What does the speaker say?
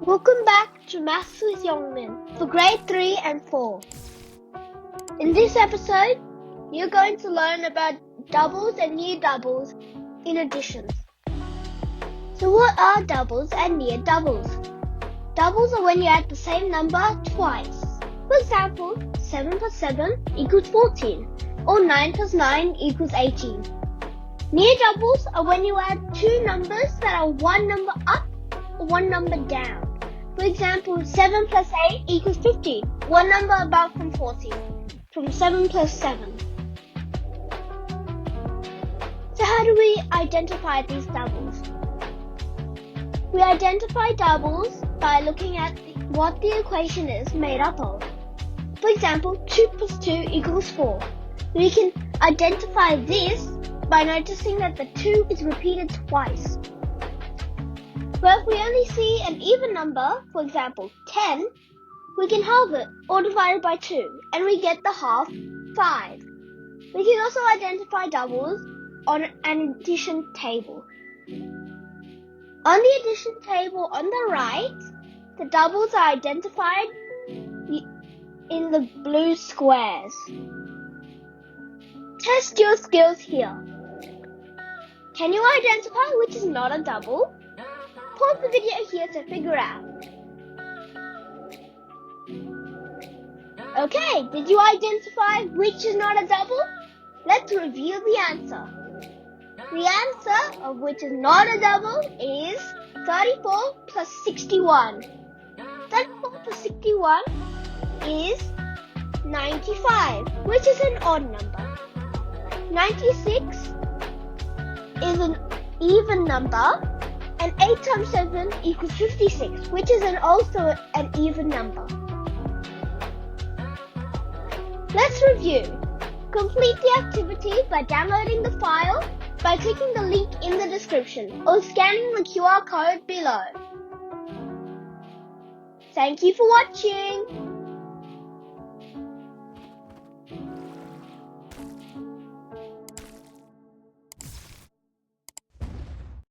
Welcome back to Maths with Yongmin for grade 3 and 4. In this episode, you're going to learn about doubles and near doubles in additions. So what are doubles and near doubles? Doubles are when you add the same number twice. For example, 7 plus 7 equals 14, or 9 plus 9 equals 18. Near doubles are when you add two numbers that are one number up or one number down. For example, 7 plus 8 equals 15, one number above from 14, from 7 plus 7. So how do we identify these doubles? We identify doubles by looking at what the equation is made up of. For example, 2 plus 2 equals 4. We can identify this by noticing that the 2 is repeated twice. But if we only see an even number, for example 10, we can halve it or divide it by 2 and we get the half 5. We can also identify doubles on an addition table. On the addition table on the right, the doubles are identified in the blue squares. Test your skills here. Can you identify which is not a double? Pause the video here to figure out. Okay, did you identify which is not a double? Let's review the answer. The answer of which is not a double is 34 plus 61. 34 plus 61 is 95, which is an odd number. 96 is an even number. And 8 times 7 equals 56, which is also an even number. Let's review. Complete the activity by downloading the file by clicking the link in the description or scanning the QR code below. Thank you for watching.